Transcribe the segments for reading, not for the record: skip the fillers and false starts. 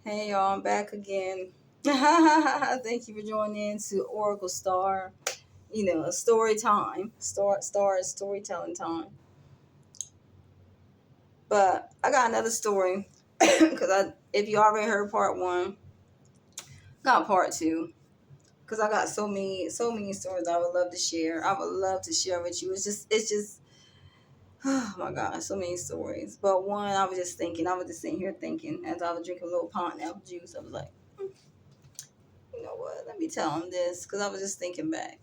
Hey y'all, I'm back again. Thank you for joining in to Oracle Star. Story time, storytelling time. But I got another story because if you already heard part one, got part two. Because I got so many stories I would love to share. I would love to share with you. It's just, oh my God, so many stories. But one, I was just sitting here thinking as I was drinking a little pineapple juice. I was like, you know what? Let me tell him this because I was just thinking back.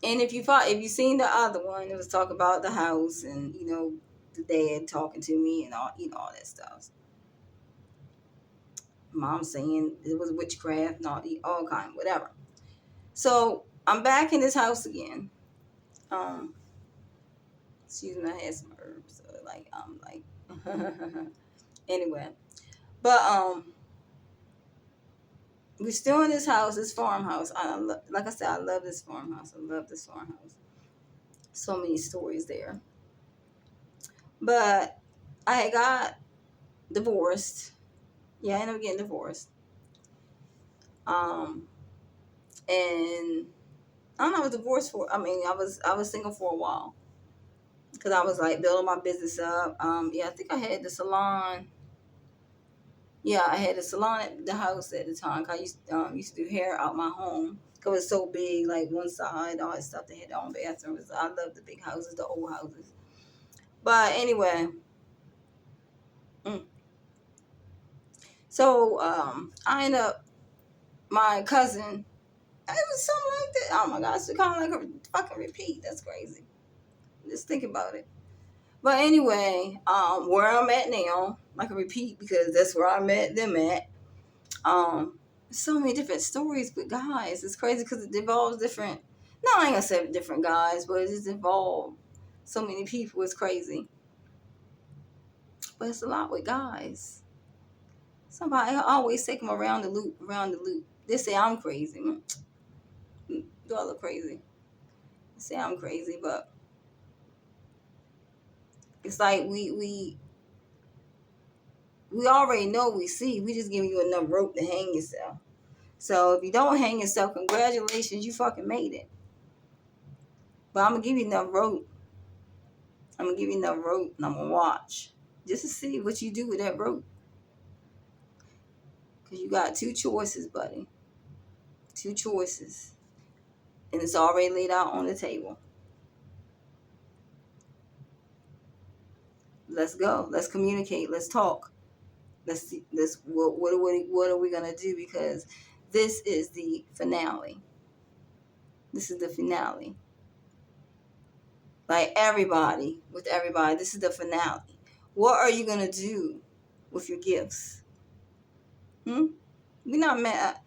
And if you seen the other one, it was talk about the house and the dad talking to me and all that stuff. Mom saying it was witchcraft and all kind whatever. So I'm back in this house again. Um, excuse me, I had some herbs, so like I'm like anyway. But we're still in this house, this farmhouse. Like I said, I love this farmhouse. I love this farmhouse. So many stories there. But I had got divorced. Yeah, I ended up getting divorced. Um, and I don't know, I was divorced for. I mean, I was single for a while because I was like building my business up. Yeah, I think I had the salon. Yeah, I had a salon at the house at the time. 'Cause I used to do hair out my home because it was so big, like one side, all that stuff. They had their own bathrooms. I love the big houses, the old houses. But anyway, mm, so I ended up my cousin. It was something like that. Oh my gosh, it's kind of like a fucking repeat. That's crazy. Just think about it. But anyway, where I'm at now, like a repeat because that's where I met them at. Um, so many different stories with guys. It's crazy because it involves different. No, I ain't gonna say different guys, but it just involved so many people. It's crazy, but it's a lot with guys. Somebody I always take them around the loop, around the loop. They say I'm crazy. Do I look crazy? They say I'm crazy, but it's like we already know we see. We just giving you enough rope to hang yourself. So if you don't hang yourself, congratulations, you fucking made it. But I'm gonna give you enough rope. I'm gonna give you enough rope, and I'm gonna watch just to see what you do with that rope. Cause you got two choices, buddy. Two choices, and it's already laid out on the table. Let's go. Let's communicate. Let's talk. Let's see. What are we gonna do? Because this is the finale. This is the finale. Like everybody, with everybody, this is the finale. What are you gonna do with your gifts? Hmm? We're not mad.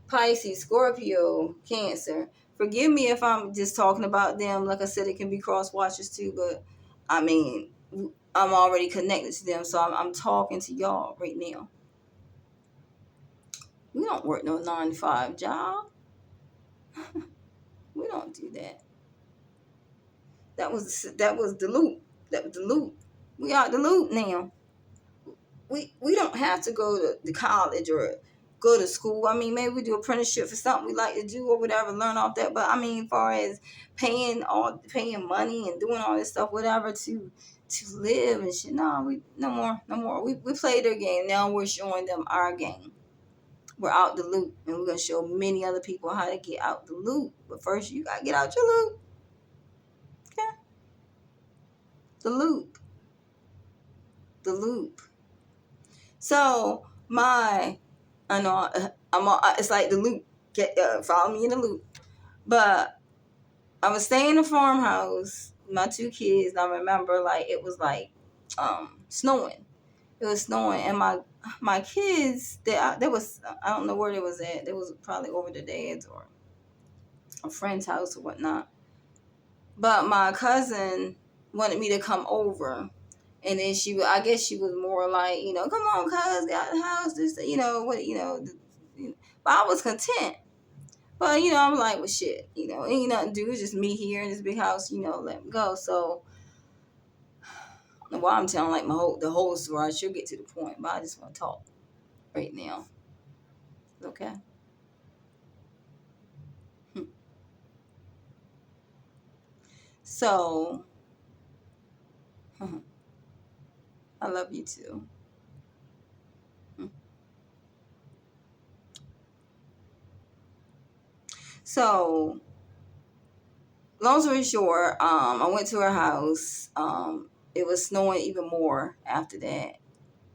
Pisces, Scorpio, Cancer. Forgive me if I'm just talking about them. Like I said, it can be cross watchers too, but I mean, I'm already connected to them, so I'm talking to y'all right now. We don't work no 9 to 5 job. We don't do that. That was the loop. That was the loop. We out the loop now. We don't have to go to college or go to school. I mean, maybe we do apprenticeship for something we like to do or whatever, learn off that. But I mean, as far as paying money and doing all this stuff, whatever to live and shit, no, we no more. We played their game. Now we're showing them our game. We're out the loop, and we're gonna show many other people how to get out the loop. But first, you gotta get out your loop. Okay, the loop, the loop. So I know it's like the loop. Get follow me in the loop. But I was staying in a farmhouse, my two kids. And I remember like it was like snowing. It was snowing, and my kids there was I don't know where they was at. They was probably over the dad's or a friend's house or whatnot. But my cousin wanted me to come over. And then I guess she was more like, come on, cuz, get out of the house. This, what, But I was content. But, I'm like, well, shit, ain't nothing to do. It's just me here in this big house, let me go. So Well, I'm telling like the whole story. I should get to the point, but I just want to talk right now. Okay. Hmm. So, I love you too. Hmm. So, long story short, I went to her house. It was snowing even more after that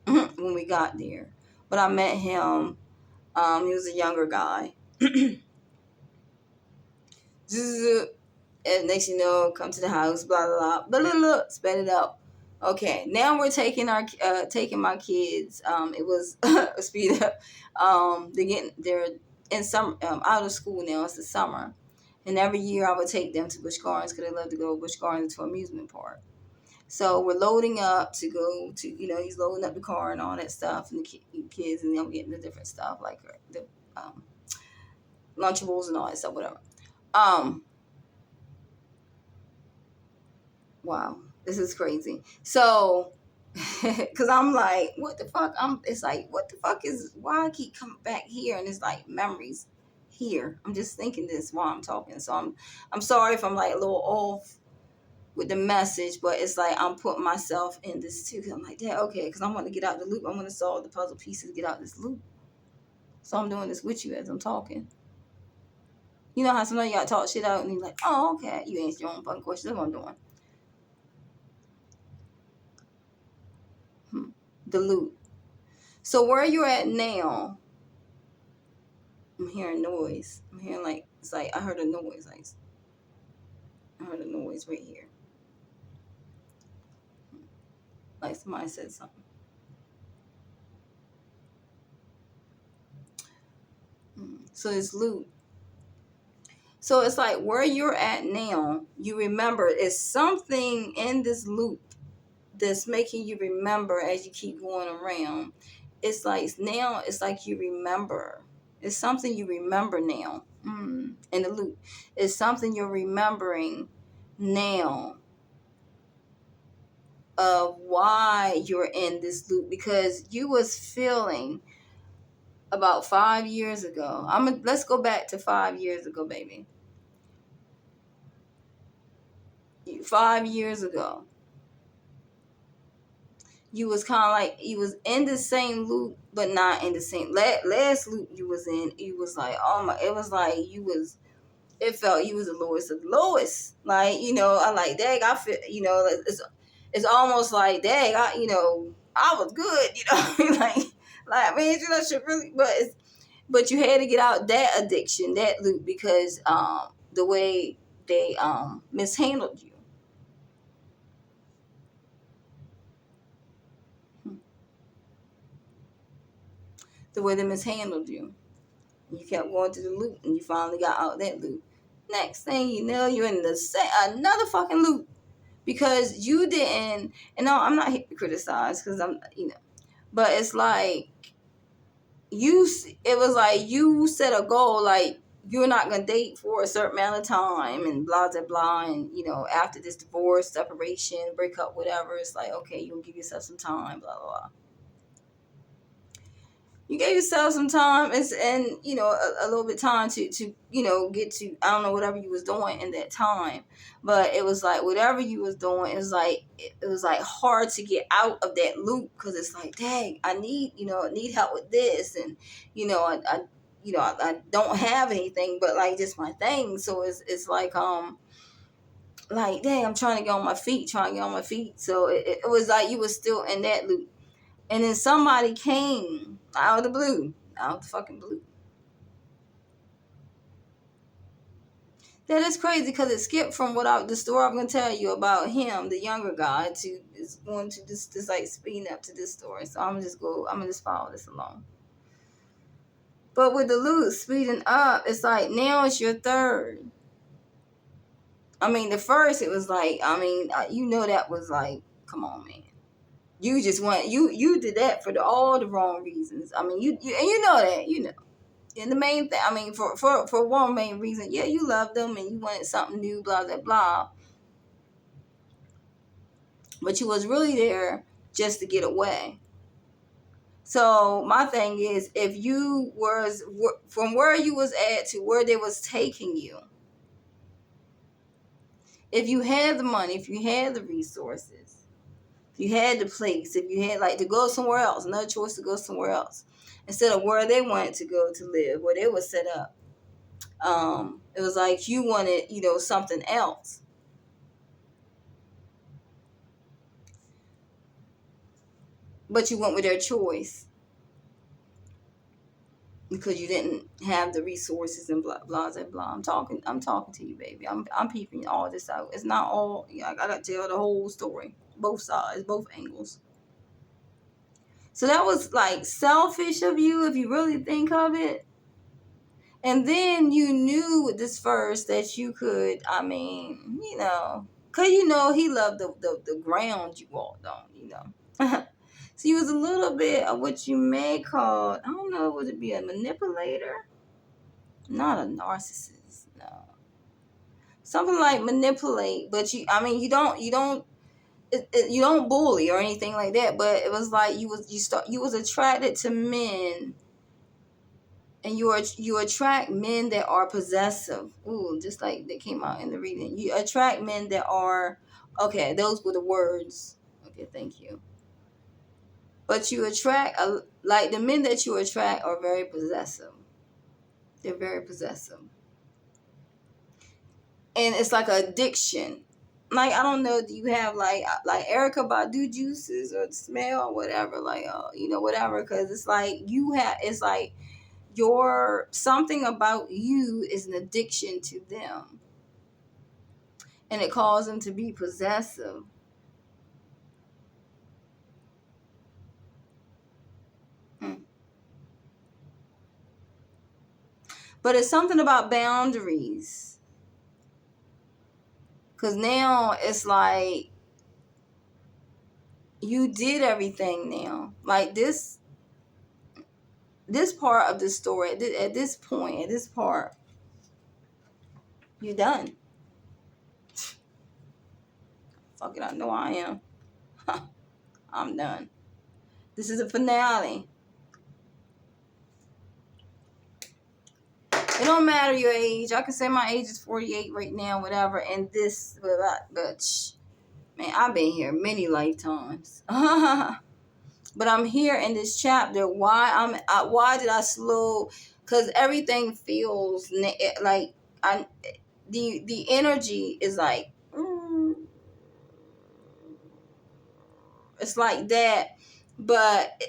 when we got there. But I met him. He was a younger guy. And next you know, come to the house, blah blah blah blah blah, blah sped it up. Okay, now we're taking my kids. It was a speed up. They're in some out of school now. It's the summer, and every year I would take them to Busch Gardens because they love to go to Busch Gardens to amusement park. So we're loading up to go to, he's loading up the car and all that stuff, and the kids, and I'm getting the different stuff like the um, Lunchables and all that stuff, whatever. Um, wow, this is crazy. So, because I'm like, what the fuck? It's like, what the fuck is, why I keep coming back here? And it's like memories here. I'm just thinking this while I'm talking. So I'm sorry if I'm like a little off with the message, but it's like I'm putting myself in this too. Cause I'm like, yeah, okay, because I want to get out the loop. I want to solve the puzzle pieces, get out this loop. So I'm doing this with you as I'm talking. You know how sometimes you gotta talk shit out and you're like, oh, okay, you answer your own fucking question. That's what I'm doing. The loop. So where you're at now, I'm hearing noise. I'm hearing like, it's like I heard a noise. Like I heard a noise right here. Like somebody said something. So this loop. So it's like where you're at now, you remember it's something in this loop that's making you remember as you keep going around. It's like now it's like you remember. It's something you remember now. In the loop. It's something you're remembering now of why you're in this loop because you was feeling about 5 years ago. Let's go back to 5 years ago, baby. 5 years ago, you was kind of like you was in the same loop, but not in the same last loop you was in. You was like, oh my, it was like you was. It felt you was the lowest of the lowest. Like I like dang. I feel it's almost like dang. I was good. like man, shit really. But you had to get out that addiction, that loop, because the way they mishandled you. The way they mishandled you. You kept going to the loop, and you finally got out that loop. Next thing you know, you're in another fucking loop because you didn't. And no, I'm not here to criticize because but it's like it was like you set a goal like you're not gonna date for a certain amount of time and blah blah blah, and after this divorce, separation, breakup, whatever, it's like okay, you'll give yourself some time, blah blah blah. You gave yourself some time and a little bit time to get to, I don't know, whatever you was doing in that time, but it was like whatever you was doing, it was like hard to get out of that loop because it's like dang, I need help with this, and I don't have anything but like just my thing, so it's like dang, I'm trying to get on my feet, so it was like you was still in that loop. And then somebody came out of the blue, out of the fucking blue. That is crazy because it skipped from the story I'm gonna tell you about him, the younger guy, to is going to this like speeding up to this story. So I'm gonna just follow this along. But with the loop speeding up, it's like now it's your third. I mean, the first it was like, that was like, come on, man. You just you did that for all the wrong reasons. I mean, you and you know that, And the main thing, I mean, for one main reason, yeah, you loved them and you wanted something new, blah, blah, blah. but you was really there just to get away. So my thing is, if you was from where you was at to where they was taking you, if you had the money, if you had the resources, if you had the place, if you had like to go somewhere else, another choice to go somewhere else instead of where they wanted to go to live, where they were set up. It was like you wanted, something else, but you went with their choice because you didn't have the resources and blah blah blah blah. I'm talking to you, baby. I'm peeping all this out. It's not all. I gotta tell the whole story, both sides, both angles. So that was like selfish of you if you really think of it. And then you knew with this verse that you could, because he loved the ground you walked on. So he was a little bit of what you may call, I don't know, would it be a manipulator? Not a narcissist, no. Something like manipulate, but you don't bully or anything like that. But it was like you was attracted to men, and you attract men that are possessive. Ooh, just like they came out in the reading. You attract men that are okay. Those were the words. Okay, thank you. But you attract like the men that you attract are very possessive. They're very possessive, and it's like an addiction. Like I don't know, do you have like Erica Badu juices or the smell or whatever? Like whatever, because it's like it's like your something about you is an addiction to them, and it causes them to be possessive. Mm. But it's something about boundaries, because now it's like you did everything now. Like this part of the story at this point, at this part, you're done. Fuck it, I know I am. I'm done. This is a finale. It don't matter your age. I can say my age is 48 right now, whatever. And this, but man, I've been here many lifetimes. But I'm here in this chapter. Why did I slow? Because everything feels like the energy is like it's like that, but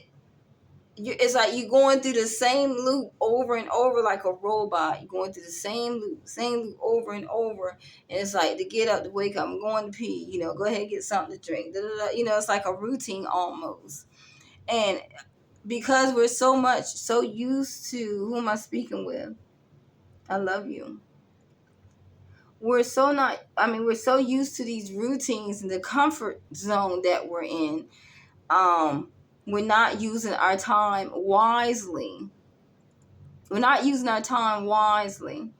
it's like you're going through the same loop over and over like a robot. You're going through the same loop over and over. And it's like to get up, to wake up, I'm going to pee, go ahead and get something to drink. Da, da, da. It's like a routine almost. And because we're so used to, who am I speaking with? I love you. We're so used to these routines and the comfort zone that we're in. We're not using our time wisely. We're not using our time wisely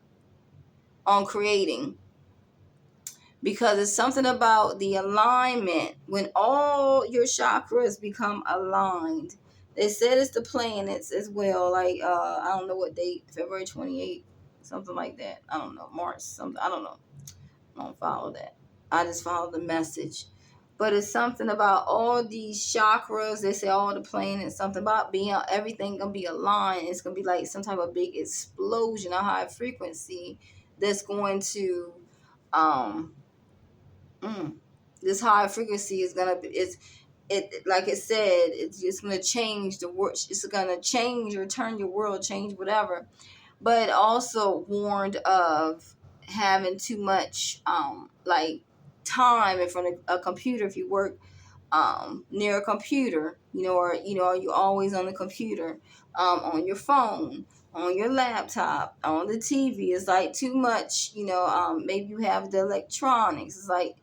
on creating, because it's something about the alignment when all your chakras become aligned. They said it's the planets as well. Like I don't know what date, February 28th, something like that. I don't know, March something. I don't know. I don't follow that. I just follow the message. But it's something about all these chakras. They say all the planets. Something about being everything gonna be aligned. It's gonna be like some type of big explosion, a high frequency that's going to, um, this high frequency is gonna be. It like it said. It's just gonna change the world. It's gonna change or turn your world, change whatever. But also warned of having too much like time in front of a computer. If you work near a computer, or you're always on the computer, on your phone, on your laptop, on the TV. It's like too much, maybe you have the electronics. It's like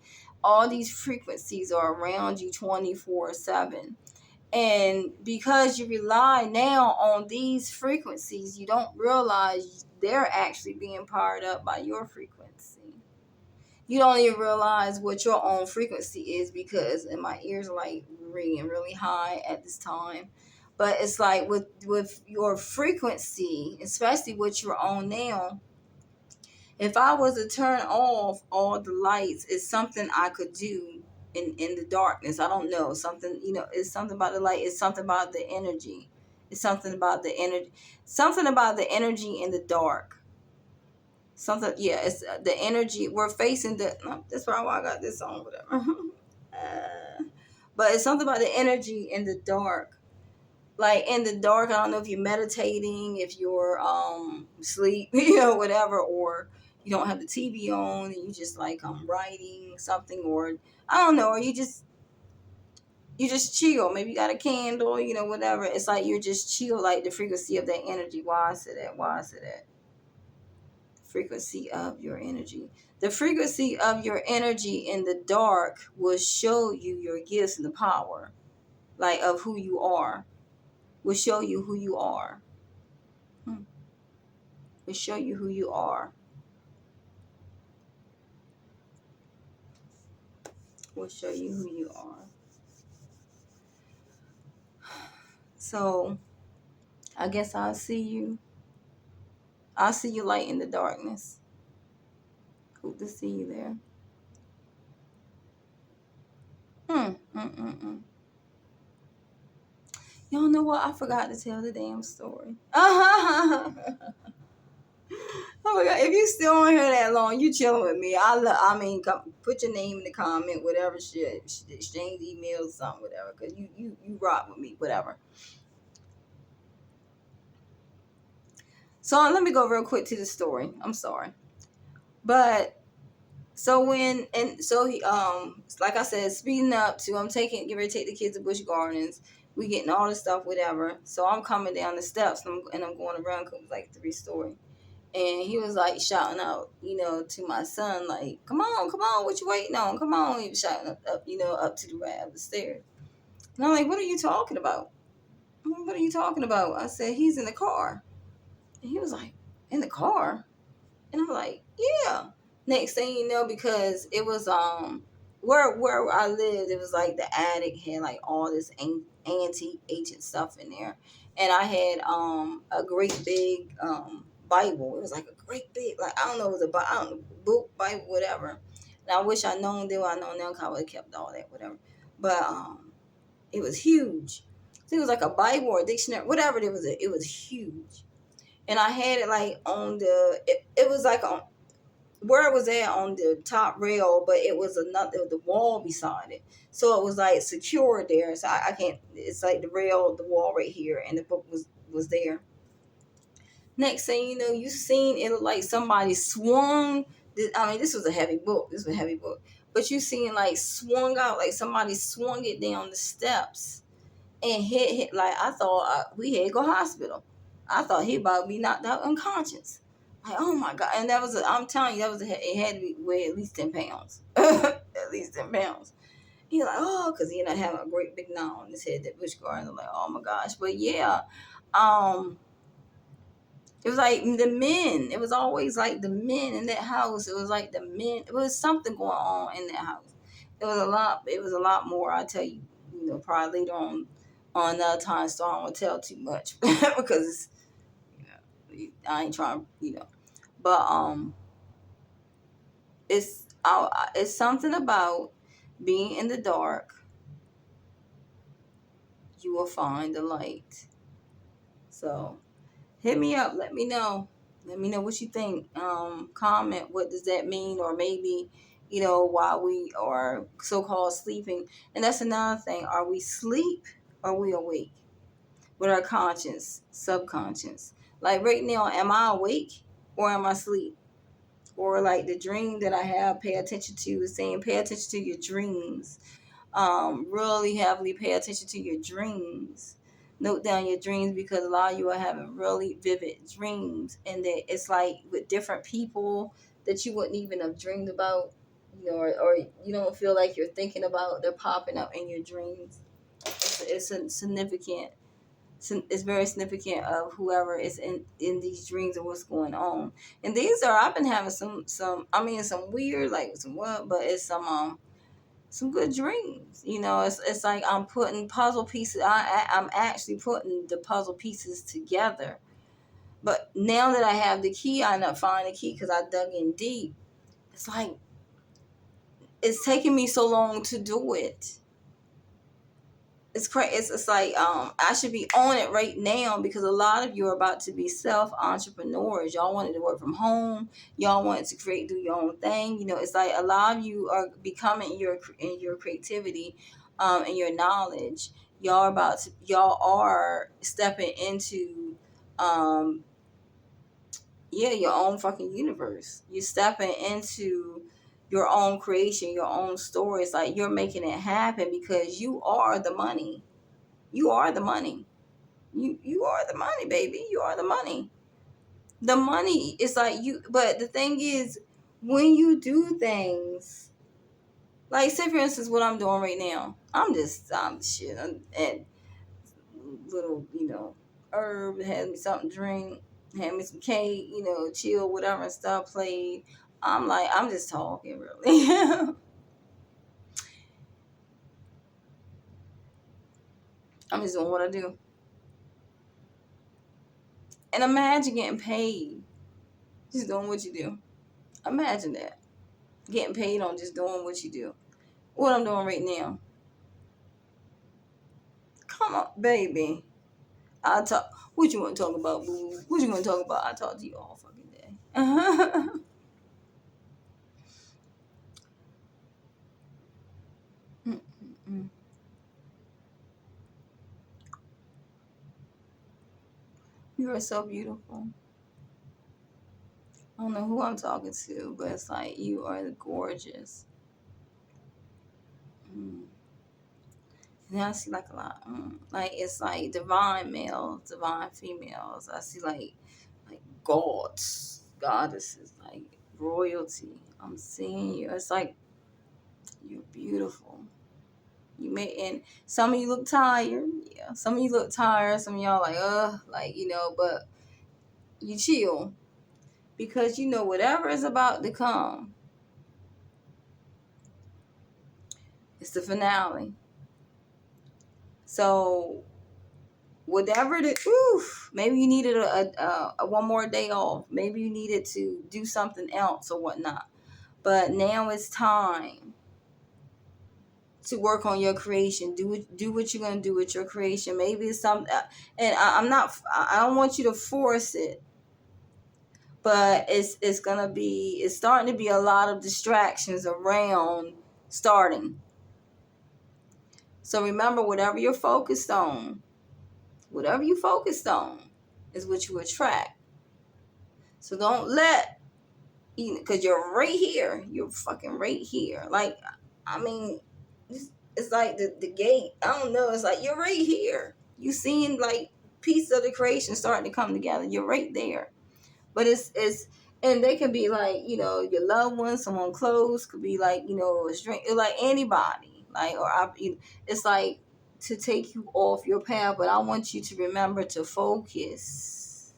all these frequencies are around you 24/7. And because you rely now on these frequencies, you don't realize they're actually being powered up by your frequency. You don't even realize what your own frequency is, because and my ears are like ringing really high at this time. But it's like with your frequency, especially what you're on now, if I was to turn off all the lights, it's something I could do in the darkness. I don't know. Something, it's something about the light, it's something about the energy. It's something about the energy. Something about the energy in the dark. Something, yeah, it's the energy we're facing. No, that's probably why I got this on, whatever. But it's something about the energy in the dark. Like in the dark, I don't know if you're meditating, if you're sleep, whatever, or you don't have the TV on and you just like writing something, or I don't know, or you just chill. Maybe you got a candle, whatever. It's like you're just chill, like the frequency of that energy. Why I say that? Why I say that? Frequency of your energy. The frequency of your energy in the dark will show you your gifts and the power, like of who you are. Will show you who you are. Will show you who you are. Will show you who you are. So I guess I'll see you. I'll see you light in the darkness. Hope to see you there. Mm, mm, mm, mm. Y'all know what? I forgot to tell the damn story. Oh my God. If you still on here that long, you chilling with me. I mean, put your name in the comment, whatever shit. Exchange emails, something, whatever. Because you rock with me, whatever. So let me go real quick to the story. I'm sorry. But so he like I said, speeding up to getting ready to take the kids to Busch Gardens. We getting all this stuff, whatever. So I'm coming down the steps and I'm going around, cause it was like 3-story. And he was like shouting out, to my son, like, come on, what you waiting on? Come on. He was shouting up up to the right of the stairs. And I'm like, what are you talking about? What are you talking about? I said, he's in the car. And he was like, in the car? And I'm like, yeah. Next thing you know, because it was where I lived, it was like the attic had like all this antique ancient stuff in there. And I had a great big Bible. It was like a great big, like, I don't know, it was I don't know, book, Bible, whatever. And I wish I known then what I know now, because I would have kept all that, whatever. But it was huge. So it was like a Bible or a dictionary, whatever it was huge. And I had it like on it was like on where it was at on the top rail, but it was the wall beside it. So it was like secure there. So I can't, it's like the rail, the wall right here, and the book was there. Next thing you know, you seen it looked like somebody swung. I mean, this was a heavy book. This was a heavy book. But you seen like swung out, like somebody swung it down the steps and hit like I thought we had to go hospital. I thought he about to be knocked out unconscious. Like, oh my God. And I'm telling you, it had to be weigh at least 10 pounds. At least 10 pounds. He's like, oh, because he not having a great big knot on his head, that Busch Gardens. I'm like, oh my gosh. But yeah, it was like the men. It was always like the men in that house. It was like the men. It was something going on in that house. It was a lot. It was a lot more. I tell you, probably later on another time. So I don't want to tell too much because I ain't trying. But it's something about being in the dark. You will find the light. So hit me up. Let me know. Let me know what you think. Comment, what does that mean? Or maybe, while we are so-called sleeping. And that's another thing. Are we asleep or are we awake? With our conscious, subconscious. Like right now, am I awake or am I asleep? Or like the dream that I have, pay attention to, is saying pay attention to your dreams. Really heavily pay attention to your dreams. Note down your dreams, because a lot of you are having really vivid dreams, and that it's like with different people that you wouldn't even have dreamed about, or you don't feel like you're thinking about. They're popping up in your dreams. It's a significant It's very significant of whoever is in these dreams and what's going on. And these are, I've been having some I mean some weird, like some what, but it's some good dreams. It's like I'm putting puzzle pieces. I'm actually putting the puzzle pieces together. But now that I have the key, I end up finding the key because I dug in deep. It's like it's taking me so long to do it. It's crazy. It's like I should be on it right now because a lot of you are about to be self entrepreneurs. Y'all wanted to work from home. Y'all wanted to do your own thing. It's like a lot of you are becoming in your creativity, and your knowledge. Y'all are stepping into, um, yeah, your own fucking universe. You're stepping into your own creation, your own story. It's like you're making it happen because you are the money. You are the money. You are the money, baby. You are the money. The money is like you. But the thing is, when you do things, like say for instance, what I'm doing right now, I'm shit. And little, herb, had me something to drink, had me some cake, chill, whatever and stuff, played. I'm just talking really. I'm just doing what I do. And imagine getting paid. Just doing what you do. Imagine that. Getting paid on just doing what you do. What I'm doing right now. Come on, baby. I talk. What you want to talk about, boo? What you want to talk about? I talk to you all fucking day. You are so beautiful. I don't know who I'm talking to, but it's like you are gorgeous. Mm. And I see like a lot, like it's like divine males, divine females. I see like gods, goddesses, like royalty. I'm seeing you. It's like you're beautiful. And some of you look tired. Yeah, some of you look tired. Some of y'all but you chill because whatever is about to come, it's the finale. So whatever the maybe you needed a one more day off. Maybe you needed to do something else or whatnot. But now it's time to work on your creation. Do what you're gonna do with your creation. Maybe it's something, and I'm not. I don't want you to force it, but it's starting to be a lot of distractions around starting. So remember, whatever you focused on, is what you attract. So don't let because you're right here. You're fucking right here. Like, I mean, it's like the gate. I don't know. It's like you're right here. You seeing like pieces of the creation starting to come together. You're right there. But it's and they can be like your loved one, someone close, could be like a stranger, like anybody, like it's like to take you off your path. But I want you to remember to focus.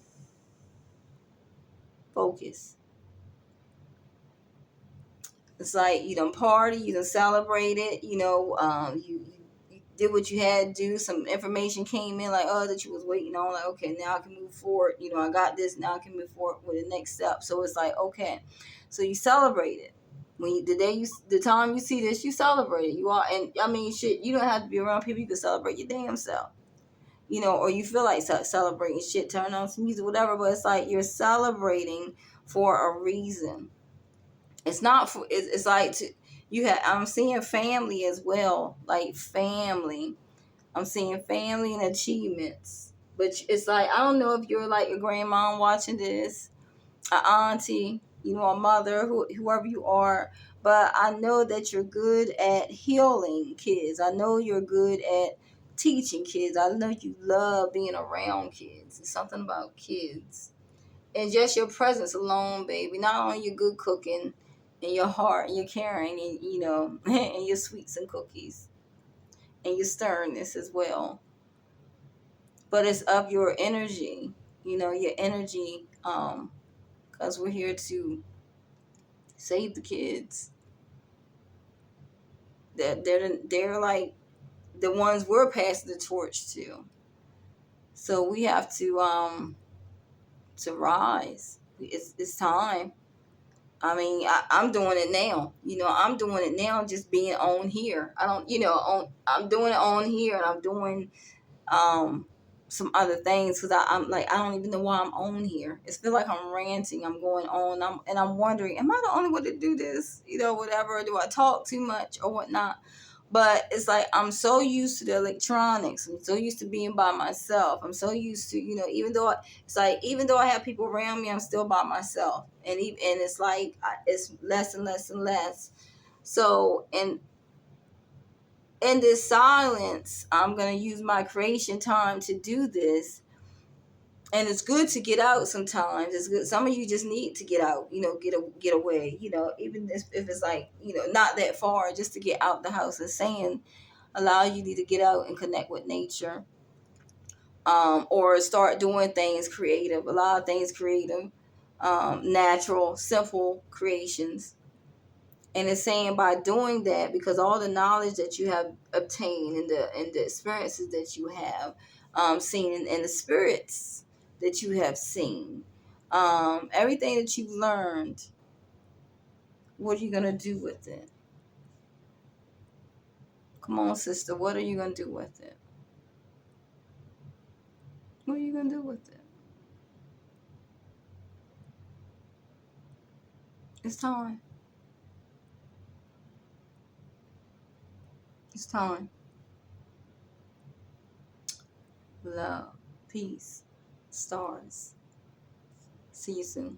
It's like you done party, you done celebrated, you did what you had to do. Some information came in like, oh, that you was waiting on. Like, okay, now I can move forward. I got this. Now I can move forward with the next step. So it's like, okay, so you celebrate it. The time you see this, you celebrate it. You are, and I mean, shit, you don't have to be around people. You can celebrate your damn self. Or you feel like celebrating shit, turn on some music, whatever. But it's like you're celebrating for a reason. It's not for it's like I'm seeing family as well, like family. I'm seeing family and achievements. But it's like I don't know if you're like a grandma watching this, an auntie, a mother, whoever you are, but I know that you're good at healing kids. I know you're good at teaching kids. I know you love being around kids. It's something about kids. And just your presence alone, baby. Not only your good cooking and your heart and your caring and and your sweets and cookies and your sternness as well. but it's of your energy, your energy, because we're here to save the kids. They're like the ones we're passing the torch to. So we have to rise. It's time. I mean, I'm doing it now. I'm doing it now, just being on here. I don't, I'm doing it on here, and I'm doing um some other things because I'm like, I don't even know why I'm on here. It's feel like I'm ranting. I'm going on. I'm wondering, am I the only one to do this? Whatever. Do I talk too much or whatnot? But it's like I'm so used to the electronics. I'm so used to being by myself. I'm so used to, it's like even though I have people around me, I'm still by myself. And it's like it's less and less and less. So in this silence, I'm gonna use my creation time to do this. And it's good to get out sometimes. It's good. Some of you just need to get out, get away, even if it's like, not that far, just to get out the house. And saying allow you to get out and connect with nature, or start doing things creative, a lot of things creative, natural, simple creations. And it's saying by doing that, because all the knowledge that you have obtained and the experiences that you have seen, and the spirits that you have seen, everything that you've learned, what are you going to do with it? Come on, sister, what are you going to do with it? What are you going to do with it? It's time. It's time. Love, peace, stars. See you soon.